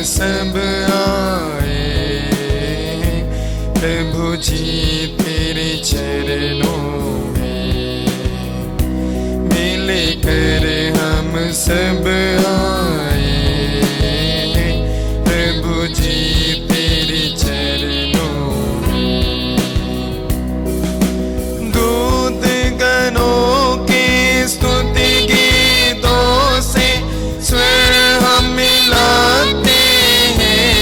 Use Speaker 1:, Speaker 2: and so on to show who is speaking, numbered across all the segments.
Speaker 1: सब आए, प्रभु जी तेरे चरणों में मिलकर हम सब आए, प्रभु जी तेरे चरणों में। दूत गणों की स्तुति गीतों से स्वर हम मिलाते हैं,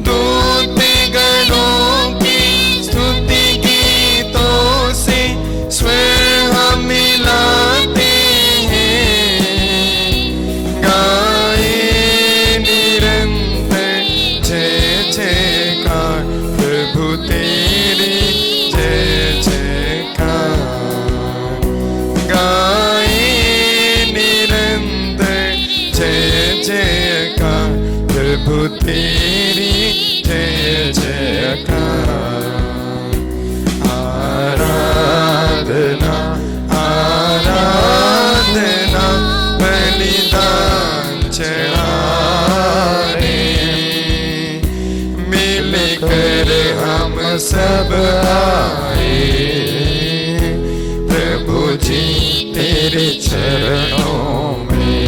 Speaker 1: दूत गणों की स्तुति गीतों से स्वर हम मिलाते हैं, गाए निरंतर जय जयकार, प्रभु तेरी जय जयकार, गाए निरंतर जय जयकार, प्रभु तेरी जय जयकार। आराधना आराधना बलिदान चढ़ाए, मिलकर हम सब आए, प्रभु जी तेरे चरणों में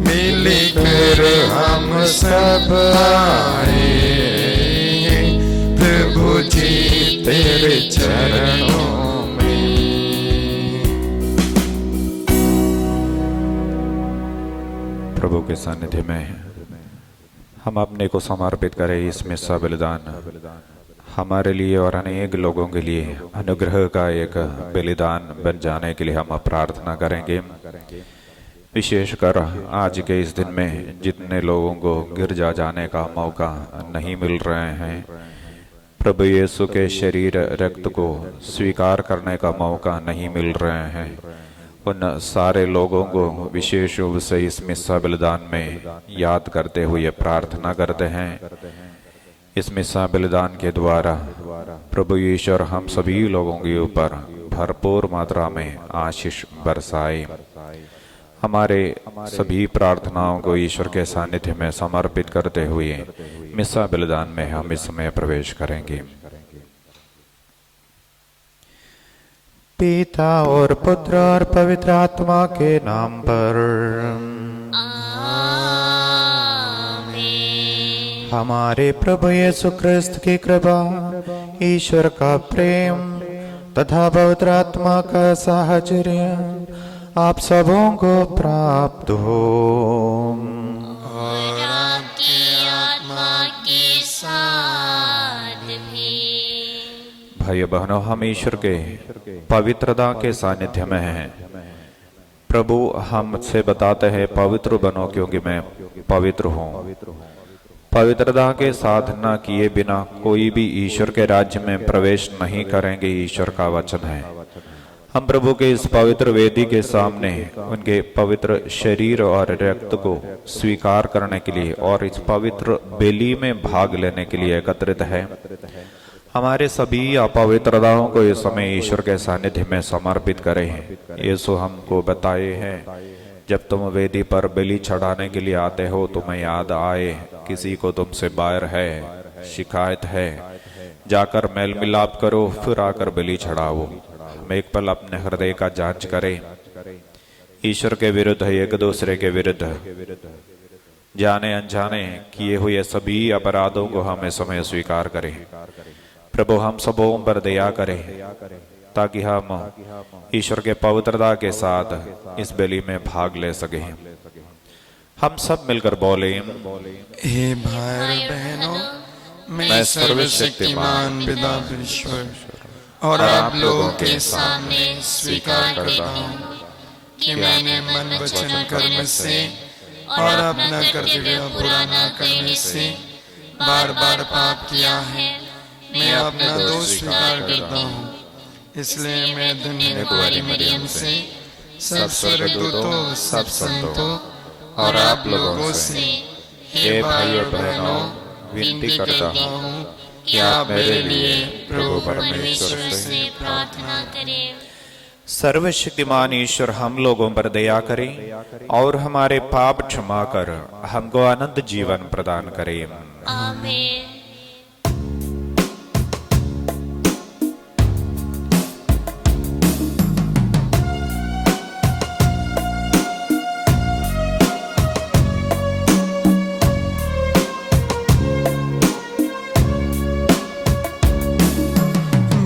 Speaker 1: मिलकर हम सब आए, प्रभु जी तेरे चरणों में।
Speaker 2: प्रभु के सानिध्य में हम अपने को समर्पित करें। इसमें सब बलिदान हमारे लिए और अनेक लोगों के लिए अनुग्रह का एक बलिदान बन जाने के लिए हम प्रार्थना करेंगे। विशेषकर आज के इस दिन में जितने लोगों को गिरजा जाने का मौका नहीं मिल रहे हैं, प्रभु यीशु के शरीर रक्त को स्वीकार करने का मौका नहीं मिल रहे हैं, उन सारे लोगों को विशेष रूप से इस मिस्सा बलिदान में याद करते हुए प्रार्थना करते हैं। इस मिस्सा बलिदान के द्वारा प्रभु ईश्वर हम सभी लोगों के ऊपर भरपूर मात्रा में आशीष बरसाए। हमारे सभी प्रार्थनाओं को ईश्वर के सानिध्य में समर्पित करते हुए मिस्सा बलिदान में हम इस समय प्रवेश करेंगे।
Speaker 3: पिता और पुत्र और पवित्र आत्मा के नाम पर आमीन। हमारे प्रभु यीशु क्रिस्त की कृपा, ईश्वर का प्रेम तथा पवित्र आत्मा का साहचर्य आप सबों को प्राप्त हो।
Speaker 4: और आपकी आत्मा के साथ भी।
Speaker 2: भाइयों बहनों, हम ईश्वर के पवित्रता के सानिध्य में हैं। प्रभु हमसे बताते हैं पवित्र बनो क्योंकि मैं पवित्र हूँ। पवित्रता के साधना किए बिना कोई भी ईश्वर के राज्य में प्रवेश नहीं करेंगे, ईश्वर का वचन है। हम प्रभु के इस पवित्र वेदी के सामने उनके पवित्र शरीर और रक्त को स्वीकार करने के लिए और इस पवित्र बेली में भाग लेने के लिए एकत्रित है। हमारे सभी अपवित्रताओं को इस समय ईश्वर के सानिध्य में समर्पित करें। यीशु हमको बताए हैं, जब तुम वेदी पर बलि चढ़ाने के लिए आते हो तुम्हें याद आए किसी को तुमसे बैर है, शिकायत है, जाकर मेल मिलाप करो, फिर आकर बलि चढ़ाओ। हम एक पल अपने हृदय का जांच करें। ईश्वर के विरुद्ध, एक दूसरे के विरुद्ध जाने अनजाने किए हुए सभी अपराधों को हम इस समय स्वीकार करें। प्रभु हम सबों पर दया करें ताकि हम ईश्वर के पवित्रता के साथ इस बलि में भाग ले सके। हम सब मिलकर बोले,
Speaker 1: हे भाई बहनों, मैं सर्वशक्तिमान पिता ईश्वर और आप लोगों के सामने स्वीकार करता हूँ कि मैंने मन वचन कर्म से और अपना कर्तव्य पूरा न करने से बार बार पाप किया है। मैं अपना दोष स्वीकार करता हूँ, इसलिए मैं धन्य कुंवारी मरियम से, सब स्वर्गदूतों, सब संतों और आप लोगों से, हे भाइयों बहनों, विनती करता हूँ कि आप मेरे लिए प्रभु परमेश्वर से
Speaker 4: प्रार्थना करें।
Speaker 2: सर्वशक्तिमान ईश्वर हम लोगों पर दया करें और हमारे पाप क्षमा कर हमको अनंत जीवन प्रदान करें।
Speaker 4: आमीन।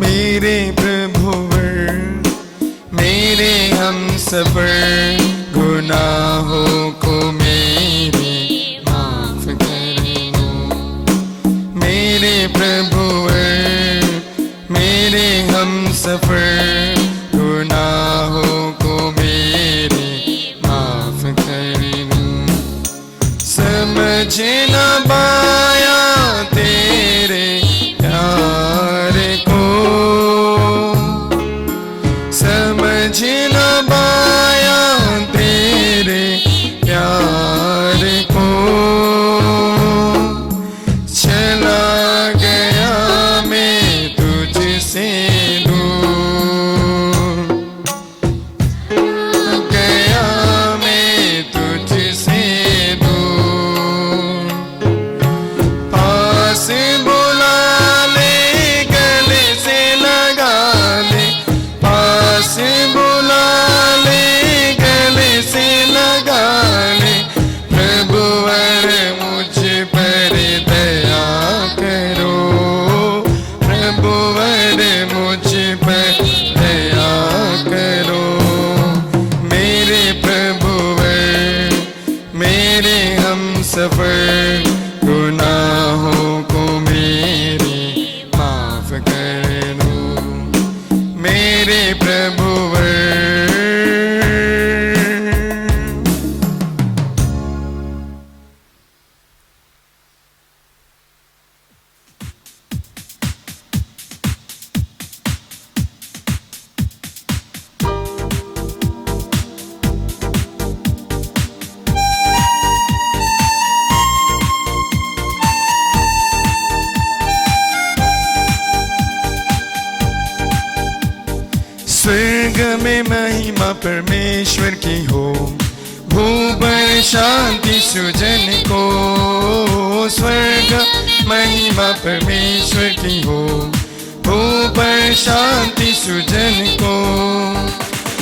Speaker 1: मेरे प्रभुवर मेरे हम सफर गुनाहों को मेरे माफ कर दो। मेरे प्रभुवर मेरे हम सफर गुनाहों को मेरे माफ कर दो। समझ न पाया तेरे प्यार को, समझ न पाया तेरे प्यार को। चला गया मैं तुझसे दूर, गया मैं तुझसे दूर। पास बुला ले गले से लगा ले, पास बुला ले गले से लगा ले। प्रभुवर मुझ पर दया करो, प्रभुवर मुझ पर दया करो। मेरे प्रभुवर मेरे हम सफर गुनाहों को मेरे माफ कर दो। मेरे प्रभुवर स्वर्ग में महिमा परमेश्वर की हो, भूपर शांति सुजन को। स्वर्ग महिमा परमेश्वर की हो, भूपर शांति सुजन को।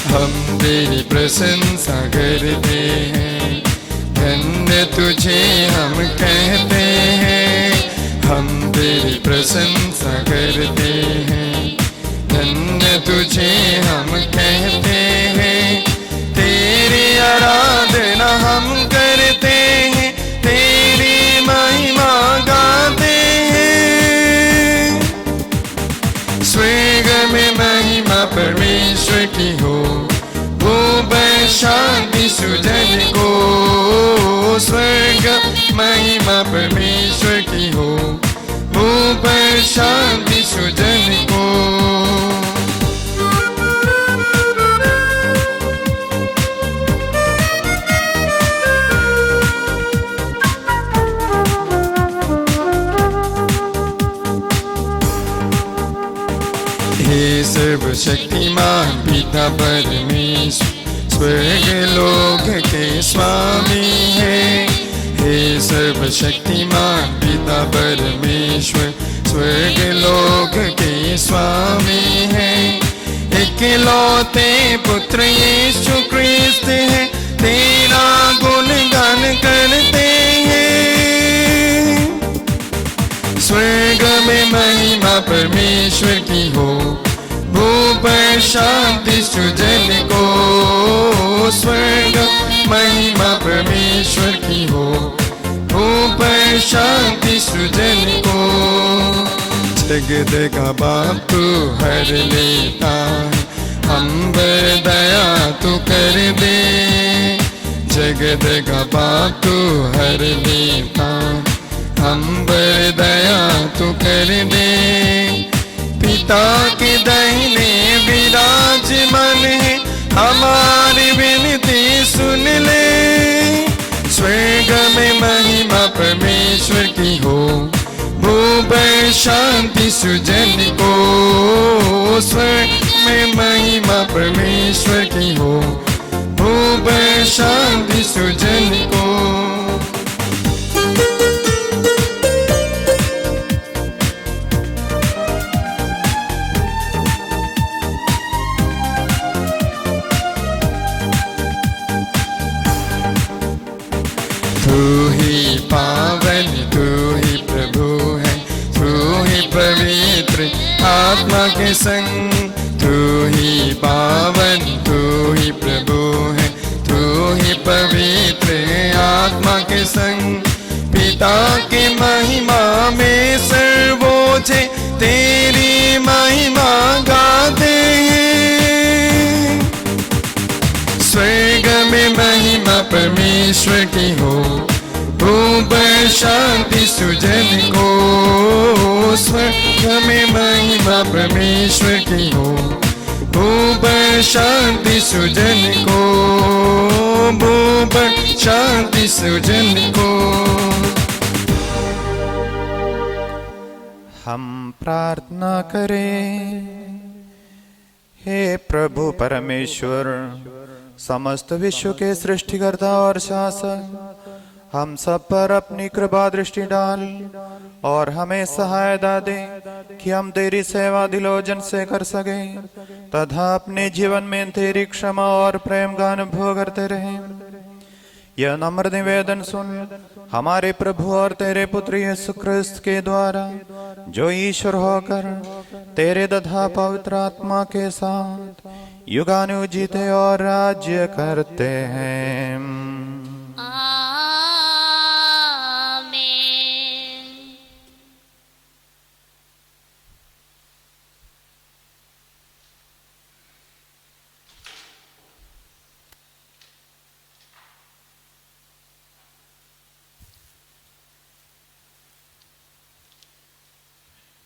Speaker 1: हम तेरी प्रशंसा करते हैं, धन्य तुझे हम कहते हैं। हम तेरी प्रशंसा करते हैं, धन्य तुझे हम कहते हैं। तेरी आराधना हम करते हैं, तेरी महिमा गाते हैं। स्वर्ग में महिमा परमेश्वर की हो, भूपर शांति सुजन को। स्वर्ग महिमा परमेश्वर की हो, भूपर शांति सुजन को। हे सर्वशक्तिमान पिता परमेश्वर, स्वर्ग लोक के स्वामी है। हे सर्वशक्तिमान पिता परमेश्वर, स्वर्ग लोक के स्वामी है। इकलौते पुत्र यीशु क्रिस्त है, तेरा गुणगान करते हैं। स्वर्ग में महिमा परमेश्वर की हो, भूपर शांति सुजन को। स्वर्ग महिमा परमेश्वर की हो, भूपर शांति सुजन को। जगत का बाप तू हर लेता है, हम पर दया तू कर दे। जगत का बाप तू हर लेता, हम पर दया तू कर दे। पिता के दाहिने विराजमान है, हमारी विनती सुन ले। स्वर्ग में महिमा परमेश्वर की हो, भूपर शांति सुजन को। स्वर्ग में महिमा परमेश्वर की हो, भूमि पर शांति सुजन को। तू ही पावन, तू ही प्रभु है, तू ही पवित्र आत्मा के संग। तू ही पावन, तू ही प्रभु है, तू ही पवित्र आत्मा के संग। पिता की महिमा में सर्वोच्च तेरी महिमा गाते हैं। स्वर्ग में महिमा परमेश्वर की हो, भूमि पर शांति सुजन को। स्वर्ग में महिमा परमेश्वर की हो, भूमि पर शांति सुजन को, भूमि पर शांति सुजन को।
Speaker 3: हम प्रार्थना करें। हे प्रभु परमेश्वर, समस्त विश्व के सृष्टिकर्ता और शासक, हम सब पर अपनी कृपा दृष्टि डाल और हमें सहायता दे कि हम तेरी सेवा दिलोजन से कर सकें तथा अपने जीवन में तेरी क्षमा और प्रेम का अनुभव करते रहें। यह नम्र निवेदन सुन हमारे प्रभु और तेरे पुत्र यीशु क्रिस्त के द्वारा, जो ईश्वर होकर तेरे तथा पवित्र आत्मा के साथ युगानुजीत और राज्य करते हैं।
Speaker 4: आमीन।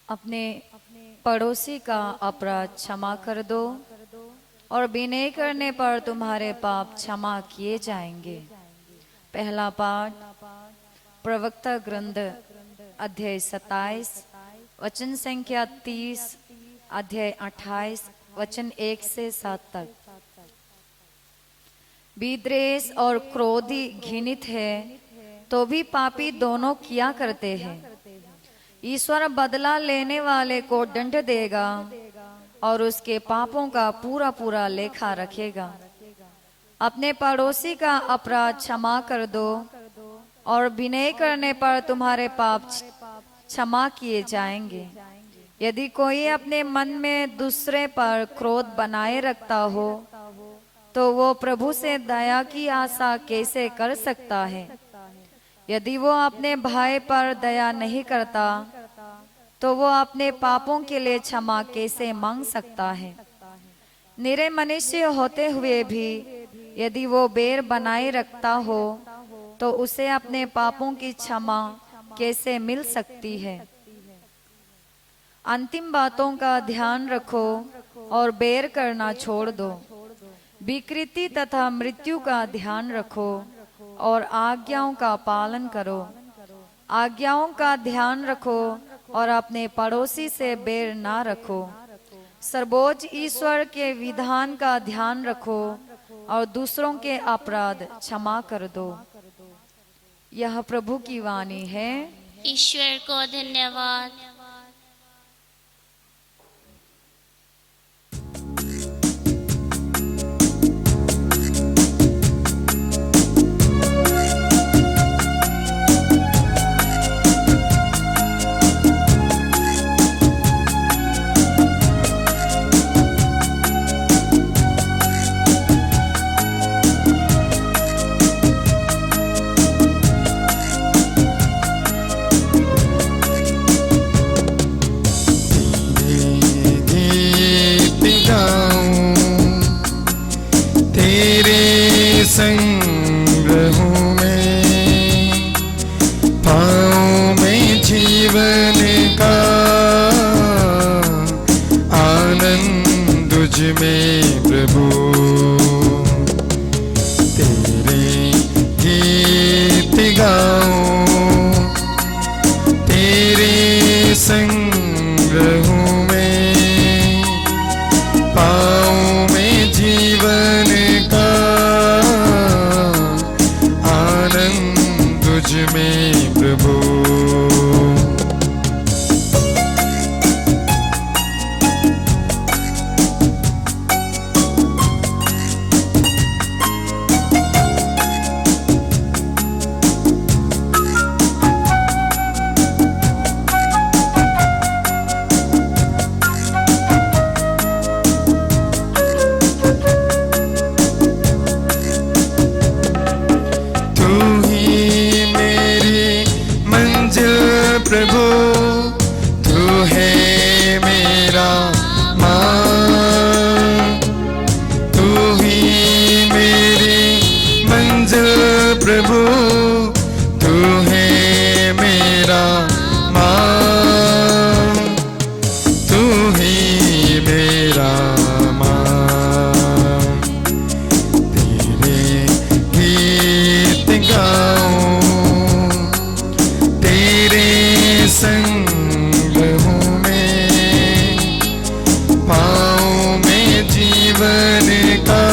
Speaker 5: अपने पड़ोसी का अपराध क्षमा कर दो और विनय करने पर तुम्हारे पाप क्षमा किए जाएंगे। पहला पाठ प्रवक्ता ग्रंथ अध्याय 27 वचन संख्या 30, अध्याय 28 वचन 1 से 7 तक। विद्वेष और क्रोधी घृणित है तो भी पापी दोनों किया करते हैं। ईश्वर बदला लेने वाले को दंड देगा और उसके पापों का पूरा पूरा लेखा रखेगा। अपने पड़ोसी का अपराध क्षमा कर दो और विनय करने पर तुम्हारे पाप क्षमा किए जाएंगे। यदि कोई अपने मन में दूसरे पर क्रोध बनाए रखता हो तो वो प्रभु से दया की आशा कैसे कर सकता है? यदि वो अपने भाई पर दया नहीं करता तो वो अपने पापों के लिए क्षमा कैसे मांग सकता है? निरे मनुष्य होते हुए भी यदि वो बैर बनाए रखता हो तो उसे अपने पापों की क्षमा कैसे मिल सकती है? अंतिम बातों का ध्यान रखो और बैर करना छोड़ दो। विकृति तथा मृत्यु का ध्यान रखो और आज्ञाओं का पालन करो। आज्ञाओं का ध्यान रखो और अपने पड़ोसी से बैर ना रखो। सर्वोच्च ईश्वर के विधान का ध्यान रखो और दूसरों के अपराध क्षमा कर दो। यह प्रभु की वाणी है।
Speaker 4: ईश्वर को धन्यवाद।
Speaker 1: संग्रहों में पाँव में जीवन का आनंद तुझ में प्रभु। तेरे गीत गाऊं तेरे संग्रहों में आनंद तुझ में प्रभु। प्रभु तू है मेरा मान, तू ही मेरी मंजिल प्रभु, तू है मेरा मान, तू ही मेरा मान। तेरे गीत गाऊं, संग हूँ मैं, पाऊँ मैं जीवन का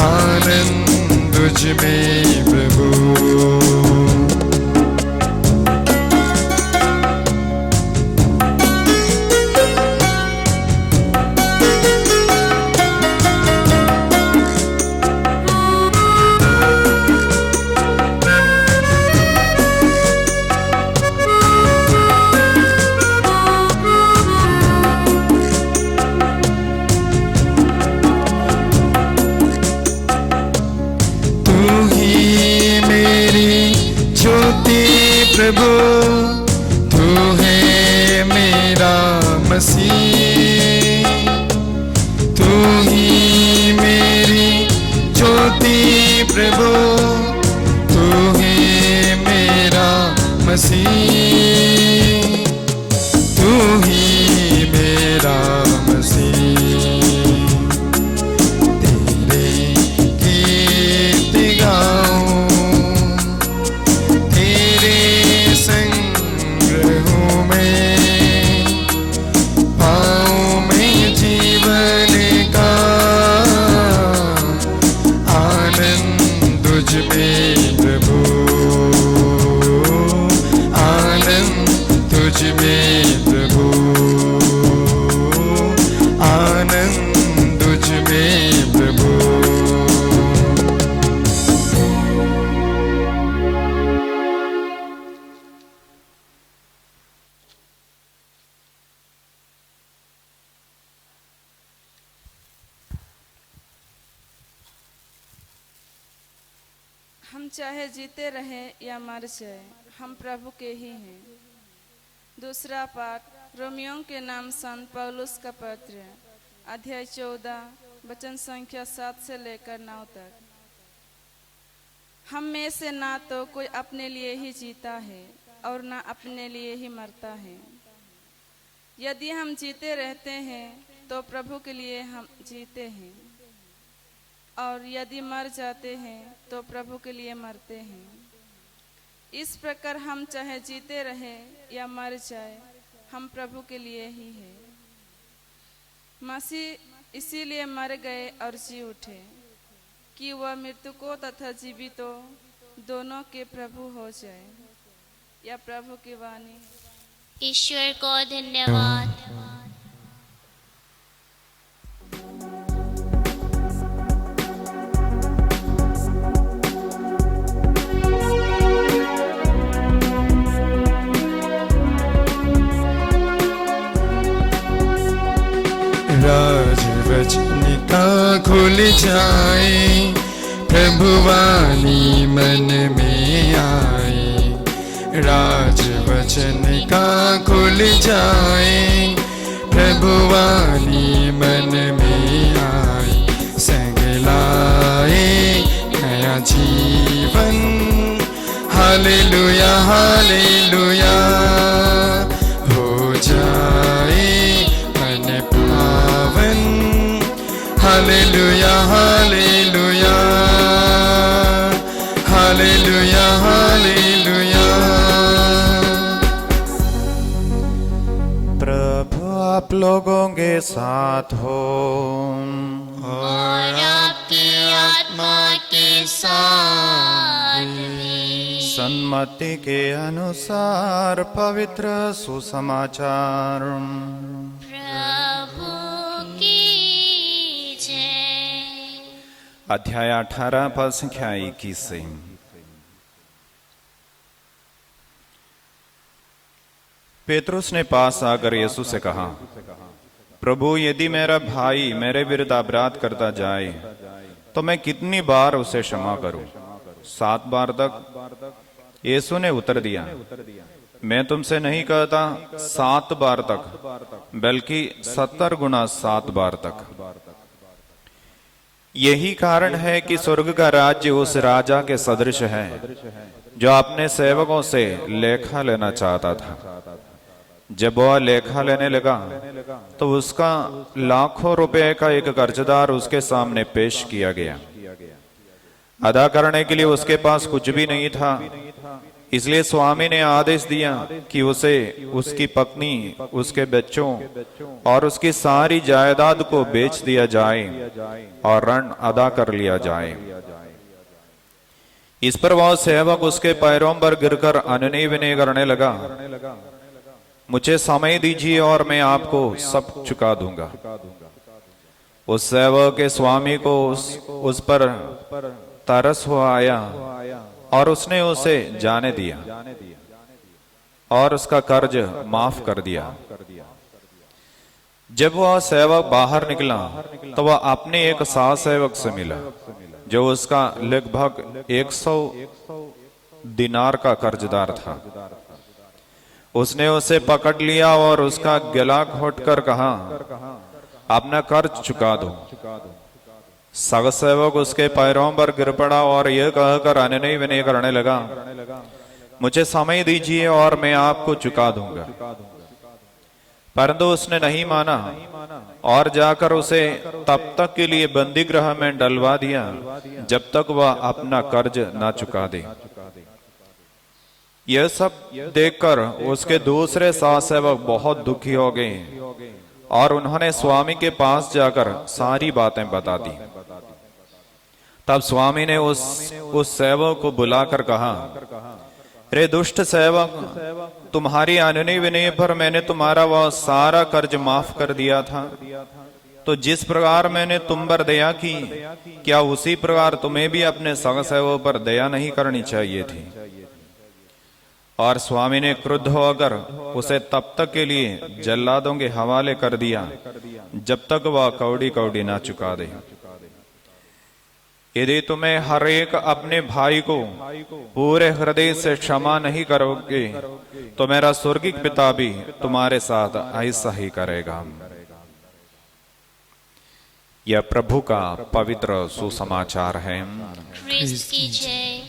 Speaker 1: आनंद तुझ में प्रभु। प्रभु तू है मेरा मसीह, तू ही मेरी ज्योति प्रभु, तू है मेरा मसीह, तू ही मेरा मसीह। तेरे गीत गाऊं, तुझ में प्रभु, आनंद तुझ में प्रभु, आनंद तुझ में प्रभु।
Speaker 6: हम चाहे जीते रहे या मर जाए, हम प्रभु के ही हैं। दूसरा पाठ रोमियो के नाम संत पौलुस का पत्र, अध्याय 14 वचन संख्या 7 से लेकर 9 तक। हम में से ना तो कोई अपने लिए ही जीता है और ना अपने लिए ही मरता है। यदि हम जीते रहते हैं तो प्रभु के लिए हम जीते हैं, और यदि मर जाते हैं तो प्रभु के लिए मरते हैं। इस प्रकार हम चाहे जीते रहे या मर जाए, हम प्रभु के लिए ही है। मसीह इसीलिए मर गए और जी उठे कि वह मृतकों तथा जीवितों दोनों के प्रभु हो जाए। यह प्रभु की वाणी।
Speaker 4: ईश्वर को धन्यवाद।
Speaker 1: राज वचन का खुल जाए, प्रभु वाणी मन में आए। राज वचन का खुल जाए, प्रभु वाणी मन में आए। संग लाए नया जीवन, हालेलुया हालेलुया। हो जाए पावन, हालेलुया हालेलुया, हालेलुया हालेलुया।
Speaker 3: प्रभु आप लोगों के साथ हो
Speaker 4: और आपकी आत्मा के साथ
Speaker 3: सन्मति के अनुसार पवित्र सुसमाचार।
Speaker 4: प्रभु की जय।
Speaker 2: अध्याय 18 पद संख्या 21 से। पेतरुस ने पास आकर यीशु से कहा, प्रभु, यदि मेरा भाई मेरे विरुद्ध अपराध करता जाए तो मैं कितनी बार उसे क्षमा करूं? 7 बार तक? यीशु ने उत्तर दिया, मैं तुमसे नहीं कहता 7 बार तक, बल्कि 70 गुना 7 बार तक। यही कारण है कि स्वर्ग का राज्य उस राजा के सदृश है जो अपने सेवकों से लेखा लेना चाहता था। जब वह लेखा लेने लगा तो उसका लाखों रुपए का एक कर्जदार उसके सामने पेश किया गया। अदा करने के लिए उसके पास कुछ भी नहीं था। इसलिए स्वामी ने आदेश दिया कि उसे, उसकी पत्नी, उसके बच्चों और उसकी सारी जायदाद को बेच दिया जाए और ऋण अदा कर लिया जाए। इस पर वह सेवक उसके पैरों पर गिरकर अनुनय विनय करने लगा, मुझे समय दीजिए और मैं आपको सब चुका दूंगा। उस सेवक के स्वामी को उस पर तरस हो आया और उसने उसे जाने दिया और उसका कर्ज माफ कर दिया। जब वह सेवक बाहर निकला तो वह अपने एक सहसेवक से मिला जो उसका लगभग 100 दिनार का कर्जदार था। उसने उसे पकड़ लिया और उसका गला घोंटकर कहा, अपना कर्ज चुका दो। सहसेवक उसके पैरों पर गिर पड़ा और यह कहकर अनुनय विनय करने लगा, मुझे समय दीजिए और मैं आपको चुका दूंगा। परंतु उसने नहीं माना और जाकर उसे तब तक के लिए बंदी गृह में डलवा दिया जब तक वह अपना कर्ज न चुका दे। यह सब देखकर उसके दूसरे सहसेवक बहुत दुखी हो गए और उन्होंने स्वामी के पास जाकर सारी बातें बता दी। तब स्वामी ने उस सेवक को बुलाकर कहा, रे दुष्ट सेवक, तुम्हारी अनुनय विनय पर मैंने तुम्हारा वह सारा कर्ज माफ कर दिया था। तो जिस प्रकार मैंने तुम पर दया की, क्या उसी प्रकार तुम्हें भी अपने सहसेवक पर दया नहीं करनी चाहिए थी? और स्वामी ने क्रुद्ध होकर उसे तब तक के लिए जल्लादों के हवाले कर दिया जब तक वह कौड़ी कौड़ी ना चुका दे। यदि तुम्हें हर एक अपने भाई को पूरे हृदय से क्षमा नहीं करोगे तो मेरा स्वर्गीय पिता भी तुम्हारे साथ ऐसा ही करेगा। यह प्रभु का पवित्र सुसमाचार है।
Speaker 4: क्रिस्त की जय।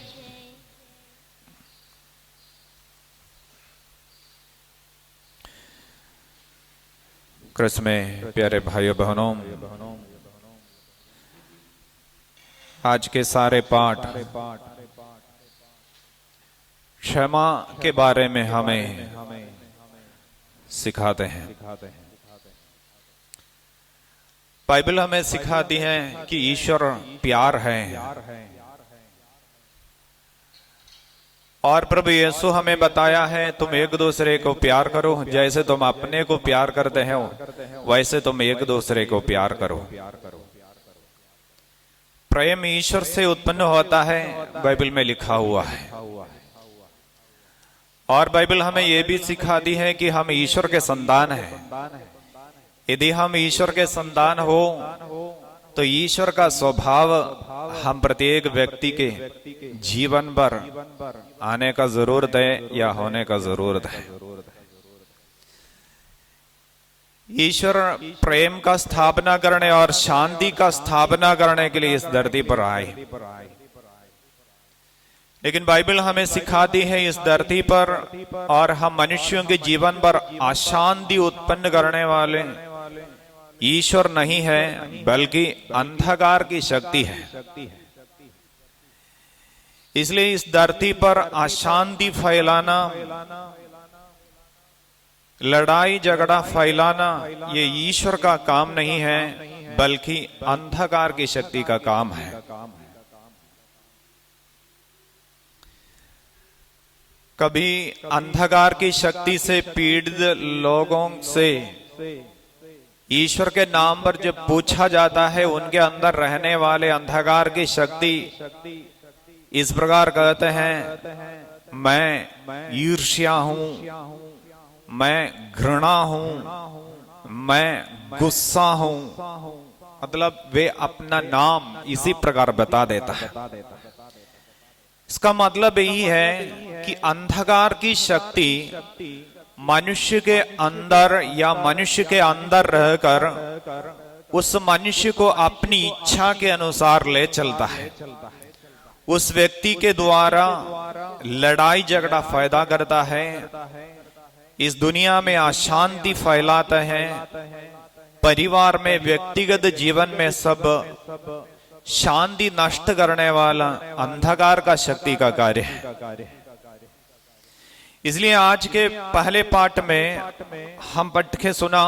Speaker 2: क्रिस्त में प्यारे भाइयों बहनों, आज के सारे पाठ क्षमा के बारे में हमें सिखाते हैं। बाइबल हमें सिखाती है कि ईश्वर प्यार है और प्रभु यीशु हमें बताया है, तुम एक दूसरे को प्यार करो, जैसे तुम अपने को प्यार करते हो वैसे तुम एक दूसरे को प्यार करो। प्रेम ईश्वर से उत्पन्न होता है, बाइबल में लिखा हुआ है। और बाइबल हमें यह भी सिखाती है कि हम ईश्वर के संतान हैं। यदि हम ईश्वर के संतान हो तो ईश्वर का स्वभाव हम प्रत्येक व्यक्ति के जीवन पर आने का जरूरत है या होने का जरूरत है। ईश्वर प्रेम का स्थापना करने और शांति का स्थापना करने के लिए इस धरती पर आए। लेकिन बाइबल हमें सिखाती है इस धरती पर और हम मनुष्यों के जीवन पर अशांति उत्पन्न करने वाले ईश्वर नहीं है, बल्कि अंधकार की शक्ति है। इसलिए इस धरती पर अशांति फैलाना, लड़ाई झगड़ा फैलाना ये ईश्वर का काम नहीं है, बल्कि अंधकार की शक्ति का काम है। कभी अंधकार की शक्ति से पीड़ित लोगों से ईश्वर के नाम पर जब पूछा जाता है, उनके अंदर रहने वाले अंधकार की शक्ति इस प्रकार कहते हैं, मैं ईर्ष्या हूं, मैं घृणा हूं, मैं गुस्सा हूं। मतलब वे अपना नाम इसी प्रकार बता देता है। इसका मतलब यही है कि अंधकार की शक्ति मनुष्य के अंदर या मनुष्य के अंदर रहकर उस मनुष्य को अपनी इच्छा के अनुसार ले चलता है। उस व्यक्ति के द्वारा लड़ाई झगड़ा पैदा करता है, इस दुनिया में अशांति फैलाता है, परिवार में व्यक्तिगत जीवन में सब शांति नष्ट करने वाला अंधकार का शक्ति का कार्य है। इसलिए आज के पहले पाठ में हम पढ़ के सुना,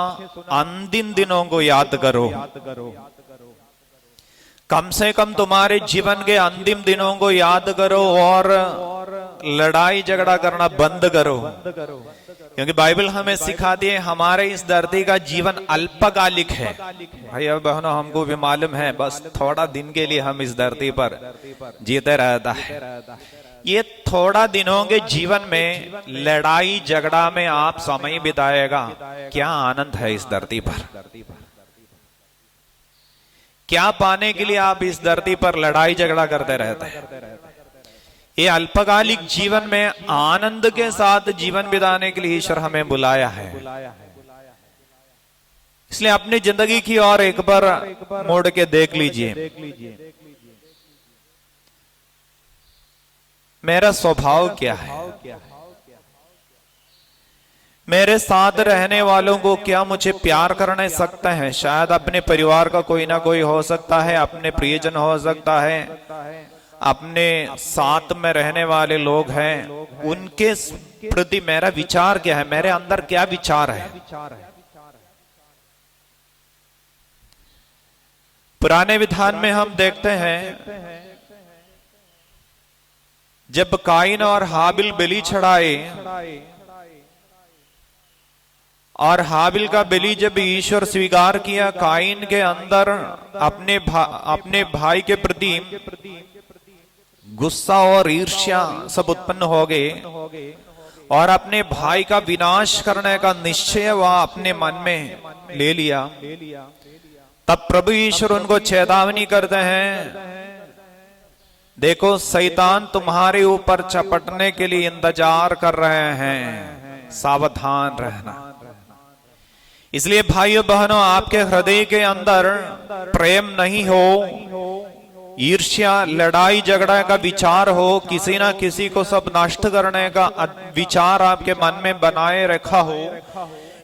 Speaker 2: अंतिम दिनों को याद करो। कम से कम तुम्हारे जीवन के अंतिम दिनों को याद करो और लड़ाई झगड़ा करना बंद करो, क्योंकि बाइबल हमें सिखाती है हमारे इस धरती का जीवन अल्पकालिक है। भाई और बहनों, हमको भी मालूम है बस थोड़ा दिन के लिए हम इस धरती पर जीते रहता है। ये थोड़ा दिनों के जीवन में लड़ाई झगड़ा में आप समय बिताएगा, क्या आनंद है इस धरती पर? क्या पाने के लिए आप इस धरती पर लड़ाई झगड़ा करते रहते हैं? ये अल्पकालिक जीवन में आनंद के साथ जीवन बिताने के लिए ईश्वर हमें बुलाया है। इसलिए अपनी जिंदगी की ओर एक बार मोड़ के देख लीजिए, मेरा स्वभाव क्या है? मेरे साथ रहने वालों को क्या मुझे प्यार करने सकते हैं? शायद अपने परिवार का कोई ना कोई हो सकता है, अपने प्रियजन हो सकता है, अपने साथ में रहने वाले लोग हैं, उनके प्रति मेरा विचार क्या है? मेरे अंदर क्या विचार है? पुराने विधान में हम देखते हैं जब काइन और हाबिल बलि चढ़ाए और हाबिल का बलि जब ईश्वर स्वीकार किया, काइन के अंदर अपने भाई के प्रति गुस्सा और ईर्ष्या सब उत्पन्न हो गए और अपने भाई का विनाश करने का निश्चय वह अपने मन में ले लिया। तब प्रभु ईश्वर उनको चेतावनी करते हैं, देखो शैतान तुम्हारे ऊपर चपटने के लिए इंतजार कर रहे हैं, सावधान रहना। इसलिए भाइयों बहनों, आपके हृदय के अंदर प्रेम नहीं हो, ईर्ष्या लड़ाई झगड़ा का विचार हो, किसी ना किसी को सब नष्ट करने का विचार आपके मन में बनाए रखा हो,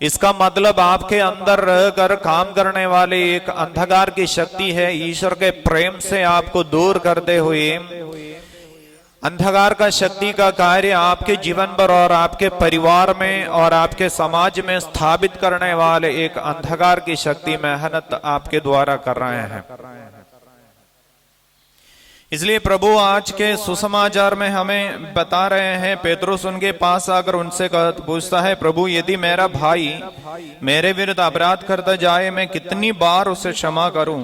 Speaker 2: इसका मतलब आपके अंदर रहकर काम करने वाले एक अंधकार की शक्ति है। ईश्वर के प्रेम से आपको दूर करते हुए अंधकार का शक्ति का कार्य आपके जीवन पर और आपके परिवार में और आपके समाज में स्थापित करने वाले एक अंधकार की शक्ति मेहनत आपके द्वारा कर रहे हैं। इसलिए प्रभु आज के सुसमाचार में हमें बता रहे हैं, पेतरुस उनके पास आकर उनसे पूछता है, प्रभु यदि मेरा भाई मेरे विरुद्ध अपराध करता जाए, मैं कितनी बार उसे क्षमा करूं?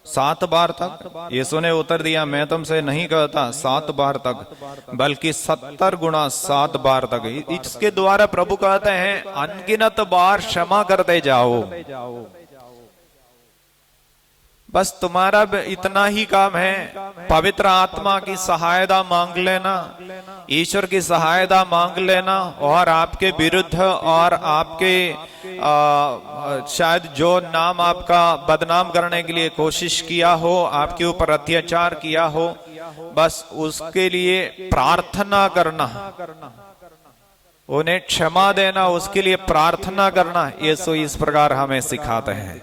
Speaker 2: 7 बार तक? यीशु ने उत्तर दिया, मैं तुमसे नहीं कहता 7 बार तक, बल्कि 70 गुना 7 बार तक। इसके द्वारा प्रभु कहते हैं अनगिनत बार क्षमा करते जाओ। बस तुम्हारा इतना ही काम है, पवित्र आत्मा की सहायता मांग लेना, ईश्वर की सहायता मांग लेना और आपके विरुद्ध और आपके शायद जो नाम आपका बदनाम करने के लिए कोशिश किया हो, आपके ऊपर अत्याचार किया हो, बस उसके लिए प्रार्थना करना, उन्हें क्षमा देना, उसके लिए प्रार्थना करना। यीशु इस प्रकार हमें सिखाते हैं।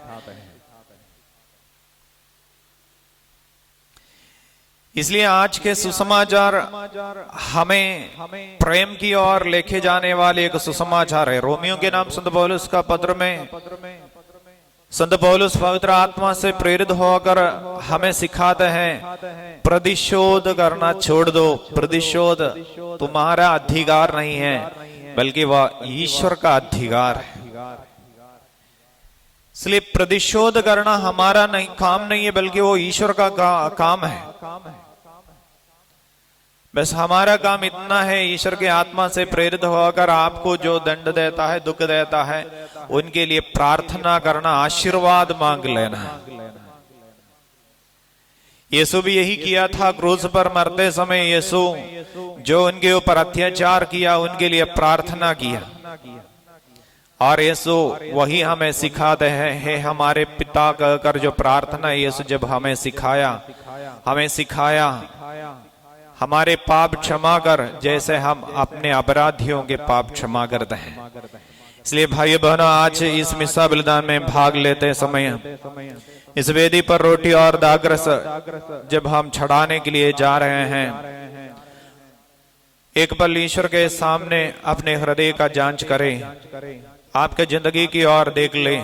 Speaker 2: इसलिए आज के सुसमाचार हमें प्रेम की ओर लेके जाने वाले एक सुसमाचार है। रोमियो के नाम संत पौलुस का पत्र में संत पौलुस पवित्र आत्मा से प्रेरित होकर हमें सिखाते हैं, प्रतिशोध करना छोड़ दो। प्रतिशोध तुम्हारा अधिकार नहीं है, बल्कि वह ईश्वर का अधिकार है। इसलिए प्रतिशोध करना हमारा काम नहीं है, बल्कि वो ईश्वर का काम है। बस हमारा काम इतना है, ईश्वर के आत्मा से प्रेरित होकर आपको जो दंड देता है, दुख देता है, उनके लिए प्रार्थना करना, आशीर्वाद मांग लेना। यीशु भी यही किया था। क्रूस पर मरते समय यीशु जो उनके ऊपर अत्याचार किया, उनके लिए प्रार्थना किया। और यीशु वही हमें सिखाते हैं, हे हमारे पिता कहकर जो प्रार्थना यीशु जब हमें सिखाया हमारे पाप क्षमा कर, जैसे हम अपने अपराधियों के पाप क्षमा करते हैं। इसलिए भाई बहनों, आज इस मिसा बलिदान में भाग लेते समय इस वेदी पर रोटी और दागरस जब हम चढ़ाने के लिए जा रहे हैं, एक पल ईश्वर के सामने अपने हृदय का जांच करें, आपके जिंदगी की ओर देख लें।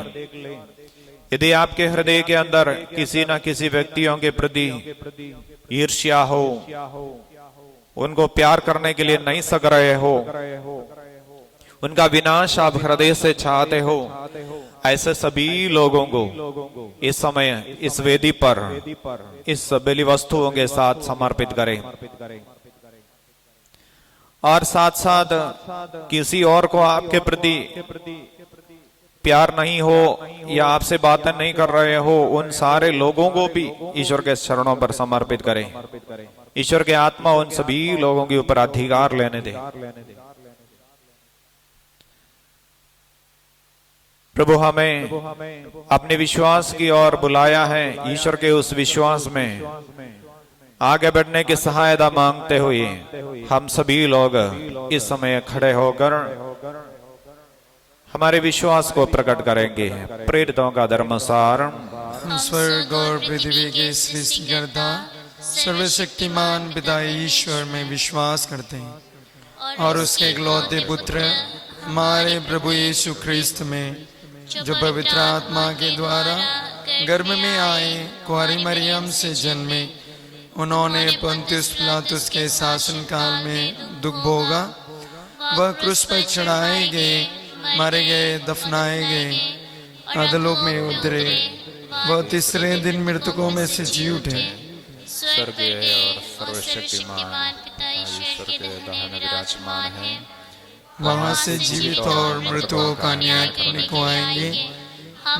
Speaker 2: यदि आपके हृदय के अंदर किसी न किसी व्यक्तियों के प्रति ईर्ष्या हो, उनको प्यार करने के लिए नहीं सक रहे हो, उनका विनाश आप हृदय से चाहते हो, ऐसे सभी लोगों को इस समय इस वेदी पर इस बलि वस्तुओं के साथ समर्पित करें। और साथ साथ किसी और को आपके प्रति प्यार नहीं हो या आपसे बातें नहीं कर रहे हो, उन सारे लोगों को भी ईश्वर के चरणों पर समर्पित करें। ईश्वर के आत्मा उन सभी लोगों के ऊपर अधिकार लेने दे। प्रभु हमें अपने विश्वास की ओर बुलाया है। ईश्वर के उस विश्वास में आगे बढ़ने की सहायता मांगते हुए हम सभी लोग इस समय खड़े होकर हमारे विश्वास को प्रकट करेंगे। प्रेरितों का धर्मसार।
Speaker 1: हम स्वर्ग और पृथ्वी के सृष्टिकर्ता सर्वशक्तिमान पिता ईश्वर में विश्वास करते हैं और उसके इकलौते पुत्र हमारे प्रभु यीशु ख्रिस्त में, जो पवित्र आत्मा के द्वारा गर्भ में आए, कुंवारी मरियम से जन्मे, उन्होंने पुन्तियुस पिलातुस के शासन काल में दुख भोगा, वह क्रूस पर चढ़ाए गए, मारे गए, दफनाए गए, अधोलोक में उतरे, वह तीसरे दिन मृतकों में से जी उठे,
Speaker 2: स्वर्गीय और सर्वशक्तिमान पिता ईश्वर के दाहिने विराजमान है,
Speaker 1: वहां से जीवित और मृतों का न्याय करने को आएंगे।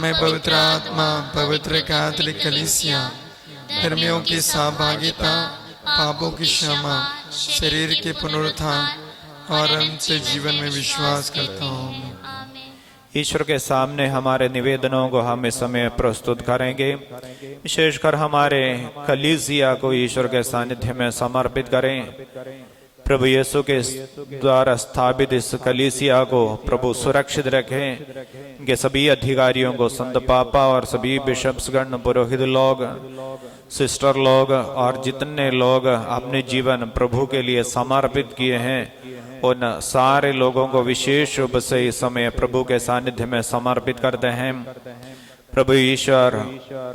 Speaker 1: मैं पवित्र आत्मा, पवित्र कैथोलिक कलीसिया, धर्मियों की सहभागिता, पापों की क्षमा, शरीर के पुनरुत्थान और अंत जीवन में विश्वास करता हूँ।
Speaker 2: ईश्वर के सामने हमारे निवेदनों को हम इस समय प्रस्तुत करेंगे। विशेषकर हमारे कलीसिया को ईश्वर के सानिध्य में समर्पित करें। प्रभु यीशु के द्वारा स्थापित इस कलीसिया को प्रभु सुरक्षित रखें। इनके सभी अधिकारियों को, संत पापा और सभी बिशप्सगण, पुरोहित लोग, सिस्टर लोग और जितने लोग अपने जीवन प्रभु के लिए समर्पित किए हैं, उन सारे लोगों को विशेष रूप से इस समय प्रभु के सानिध्य में समर्पित करते हैं। प्रभु ईश्वर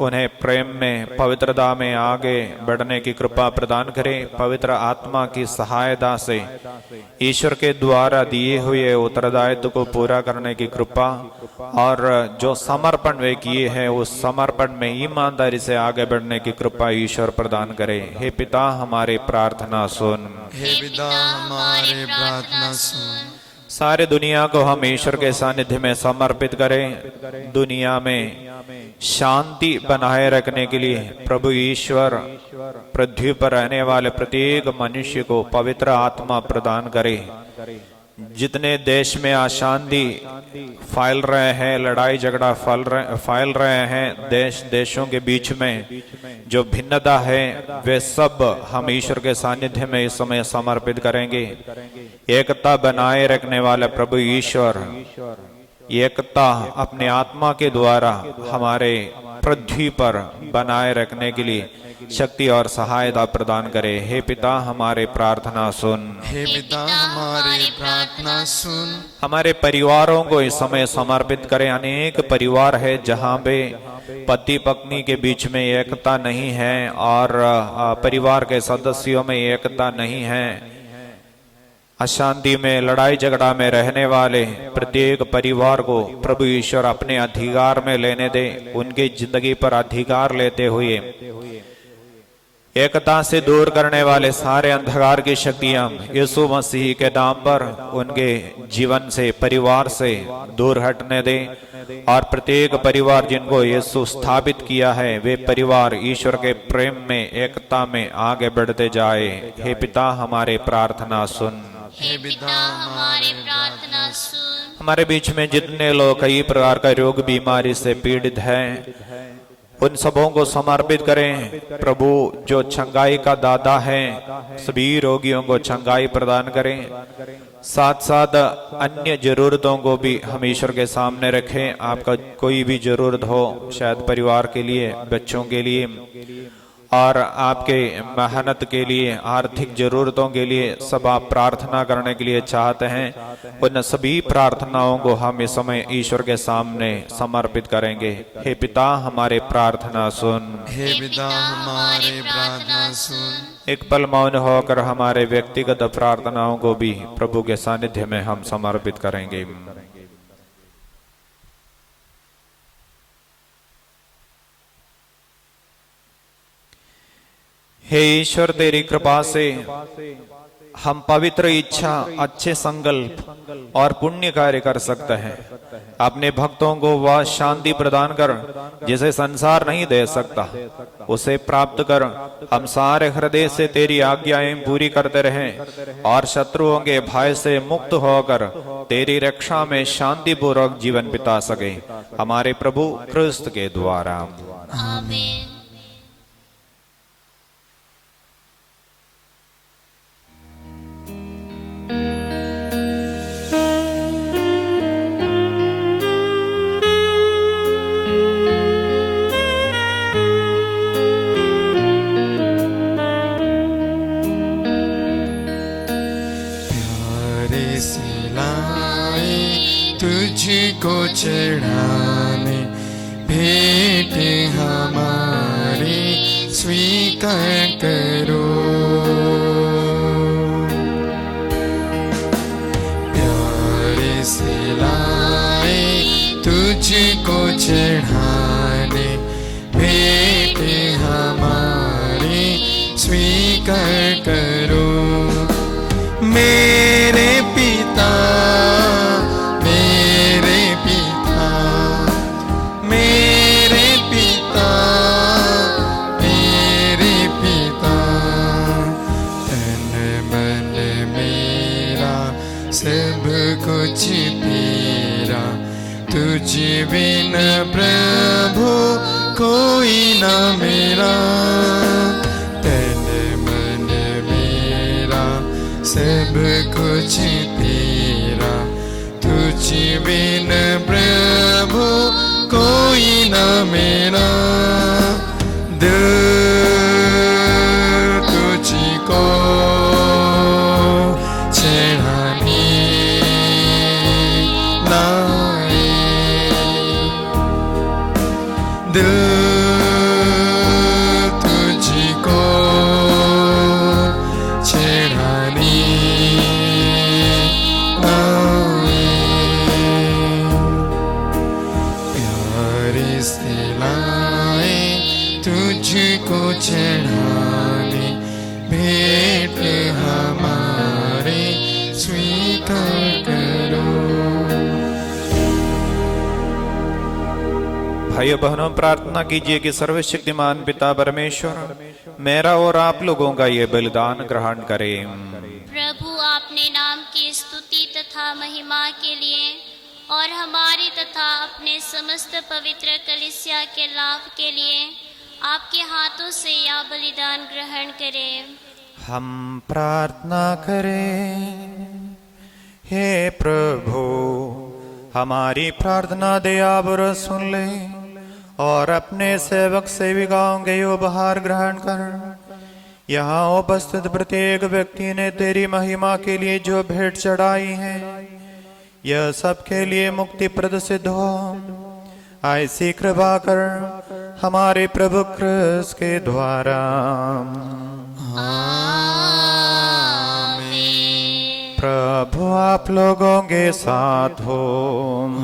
Speaker 2: उन्हें प्रेम में, पवित्रता में आगे बढ़ने की कृपा प्रदान करें। पवित्र आत्मा की सहायता से ईश्वर के द्वारा दिए हुए उत्तरदायित्व को पूरा करने की कृपा और जो समर्पण वे किए हैं, उस समर्पण में ईमानदारी से आगे बढ़ने की कृपा ईश्वर प्रदान करे। हे पिता, हमारी प्रार्थना सुन।
Speaker 1: हे पिता, हमारे प्रार्थना सुन।
Speaker 2: सारे दुनिया को हम ईश्वर के सानिध्य में समर्पित करें। दुनिया में शांति बनाए रखने के लिए प्रभु ईश्वर पृथ्वी पर रहने वाले प्रत्येक मनुष्य को पवित्र आत्मा प्रदान करे। जितने देश में अशांति फैल रहे हैं, लड़ाई झगड़ा फैल रहे हैं, देशों के बीच में जो भिन्नता है, वे सब हम ईश्वर के सानिध्य में इस समय समर्पित करेंगे। एकता बनाए रखने वाला प्रभु ईश्वर एकता अपने आत्मा के द्वारा हमारे पृथ्वी पर बनाए रखने के लिए शक्ति और सहायता प्रदान करे। हे पिता हमारे प्रार्थना सुन।
Speaker 1: हे पिता हमारी प्रार्थना सुन।
Speaker 2: हमारे परिवारों को इस समय समर्पित करें। अनेक परिवार है जहाँ पे पति पत्नी के बीच में एकता नहीं है और परिवार के सदस्यों में एकता नहीं है। अशांति में, लड़ाई झगड़ा में रहने वाले प्रत्येक परिवार को प्रभु ईश्वर अपने अधिकार में लेने दे। उनकी जिंदगी पर अधिकार लेते हुए एकता से दूर करने वाले सारे अंधकार की शक्तियां यीशु मसीह के नाम पर उनके जीवन से, परिवार से दूर हटने दे। और प्रत्येक परिवार जिनको यीशु स्थापित किया है वे परिवार ईश्वर के प्रेम में, एकता में आगे बढ़ते जाए। हे पिता हमारे प्रार्थना सुन।
Speaker 4: हे पिता हमारी प्रार्थना सुन।
Speaker 2: हमारे बीच में जितने लोग कई प्रकार का रोग बीमारी से पीड़ित हैं उन सबों को समर्पित करें। प्रभु जो चंगाई का दाता है सभी रोगियों को चंगाई प्रदान करें। साथ साथ अन्य जरूरतों को भी हम ईश्वर के सामने रखें। आपका कोई भी जरूरत हो, शायद परिवार के लिए, बच्चों के लिए और आपके मेहनत के लिए, आर्थिक जरूरतों के लिए, सब आप प्रार्थना करने के लिए चाहते हैं। उन सभी प्रार्थनाओं को हम इस समय ईश्वर के सामने समर्पित करेंगे। हे पिता हमारे प्रार्थना सुन।
Speaker 1: हे पिता हमारी प्रार्थना सुन।
Speaker 2: एक पल मौन होकर हमारे व्यक्तिगत प्रार्थनाओं को भी प्रभु के सानिध्य में हम समर्पित करेंगे। हे ईश्वर, तेरी कृपा से हम पवित्र इच्छा, अच्छे संकल्प और पुण्य कार्य कर सकते हैं। अपने भक्तों को वह शांति प्रदान कर जिसे संसार नहीं दे सकता, उसे प्राप्त कर। हम सारे हृदय से तेरी आज्ञाएं पूरी करते रहें और शत्रुओं के भय से मुक्त होकर तेरी रक्षा में शांति पूर्वक जीवन बिता सके, हमारे प्रभु क्रिस्त के द्वारा।
Speaker 4: आमीन।
Speaker 1: तुझको चढ़ाने भेंट हमारी स्वीकार करो। प्यारे से लाए तुझको चढ़ाने भेंट हमारी स्वीकार करो। मेरे पिता, कुछ तेरा, तुझ बिन प्रभु कोई न मेरा। तन मन मेरा सब कुछ तेरा, तुझ बिन प्रभु कोई न मेरा। दिल तुझको तुझको चढ़ाने आए। प्यारे से लाए तुझको चढ़ाने भेंट हमारे स्वीकार करो।
Speaker 2: भाइयों बहनों, प्रार्थना कीजिए कि सर्वशक्तिमान पिता परमेश्वर मेरा और आप लोगों का ये बलिदान ग्रहण करें।
Speaker 4: प्रभु, आपने नाम की स्तुति तथा महिमा के लिए और हमारी तथा अपने समस्त पवित्र कलीसिया के लाभ के लिए आपके हाथों से यह बलिदान ग्रहण करें।
Speaker 3: हम प्रार्थना करें। हे प्रभु, हमारी प्रार्थना दयावर सुन ले और अपने सेवक सेविकाओं के उपहार ग्रहण कर। यहाँ उपस्थित प्रत्येक व्यक्ति ने तेरी महिमा के लिए जो भेंट चढ़ाई है, यह सबके लिए मुक्तिप्रद सिद्ध हो। ऐसी कृपा कर हमारे प्रभु क्रिस्त के द्वारा। प्रभु आप लोगों के साथ हो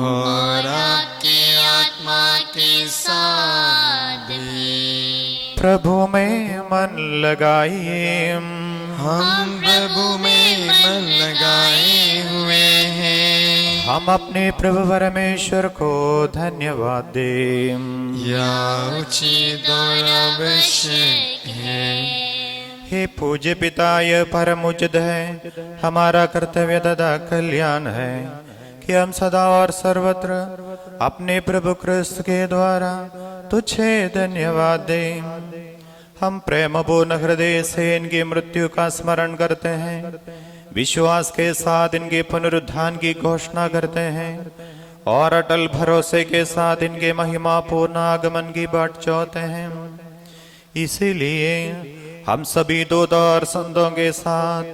Speaker 1: और आपकी आत्मा के साथ भी।
Speaker 3: प्रभु में मन लगाइए।
Speaker 1: हम प्रभु में मन लगाए हुए हैं।
Speaker 3: हम अपने प्रभु परमेश्वर को धन्यवाद दें।
Speaker 1: यह उचित और आवश्यक है।
Speaker 3: हे पूज्य पिता, यह परम उचित है, हमारा कर्तव्य तथा कल्याण है कि हम सदा और सर्वत्र अपने प्रभु क्रिस्त के द्वारा तुझे धन्यवाद दें। हम प्रेम पूर्ण हृदय से इनकी मृत्यु का स्मरण करते हैं, विश्वास के साथ इनके पुनरुत्थान की घोषणा करते हैं और अटल भरोसे के साथ इनके महिमा पूर्ण आगमन की बाट चाहते हैं। इसीलिए हम सभी दूत और संतों के साथ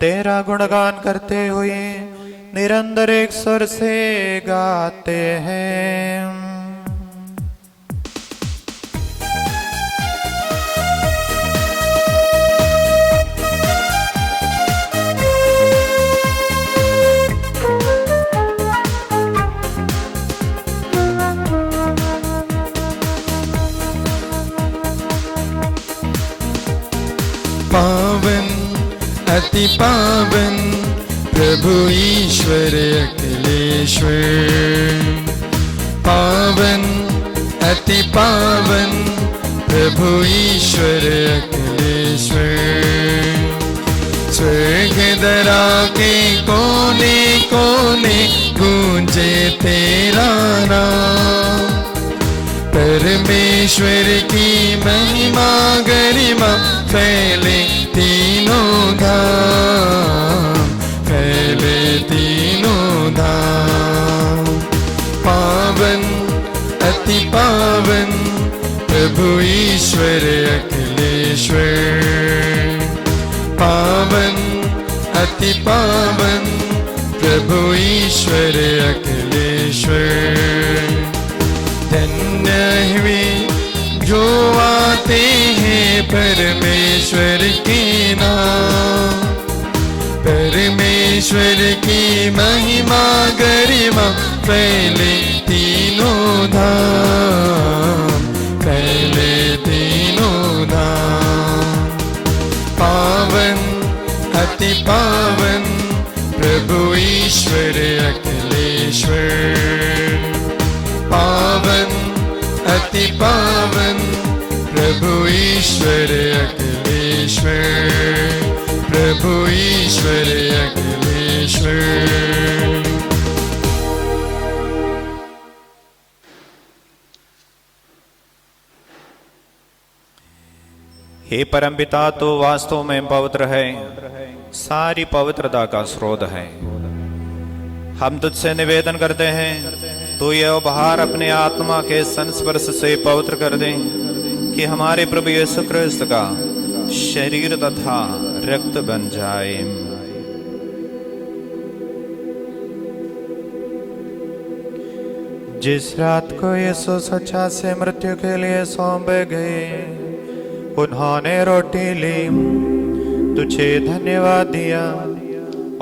Speaker 3: तेरा गुणगान करते हुए निरंतर एक स्वर से गाते हैं।
Speaker 1: पावन अति पावन प्रभु ईश्वर अखिलेश्वर। पावन अति पावन प्रभु ईश्वर अखिलेश्वर। स्वर्ग दरा के कोने कोने गूंजे तेरा नाम। परमेश्वर की महिमा गरिमा फैले तीनों धाम, फैले तीनों धाम। पावन अति पावन प्रभु ईश्वर अखिलेश्वर। पावन अति पावन प्रभु ईश्वर अखिलेश्वर। धन्य हुए जो आते हैं परमेश्वर के नाम। परमेश्वर की महिमा गरिमा फैले तीनों धाम, फैले तीनों धाम। पावन अति पावन प्रभु ईश्वर अखिलेश्वर। पावन अति पावन प्रभु ईश्वर अखिलेश्वर। प्रभु ईश्वर अखिलेश्वर।
Speaker 2: हे परमपिता, तो वास्तव में पवित्र है, सारी पवित्रता का स्रोत है। हम तुझसे निवेदन करते हैं, तो यह उपहार अपने आत्मा के संस्पर्श से पवित्र कर दे कि हमारे प्रभु यीशु क्रिस्त का शरीर तथा रक्त बन जाए।
Speaker 3: जिस रात को यीशु सच्चा से मृत्यु के लिए सौंपे गए, उन्होंने रोटी ली, तुझे धन्यवाद दिया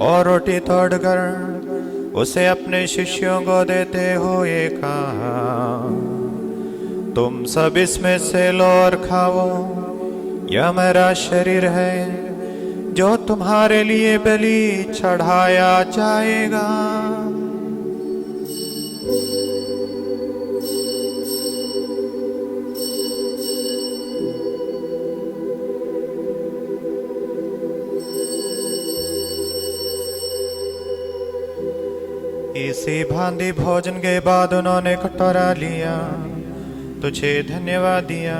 Speaker 3: और रोटी तोड़कर उसे अपने शिष्यों को देते हुए कहा, तुम सब इसमें से लो और खाओ, यह मेरा शरीर है जो तुम्हारे लिए बलि चढ़ाया जाएगा। इसी भांति भोजन के बाद उन्होंने कटोरा लिया, तुझे धन्यवाद दिया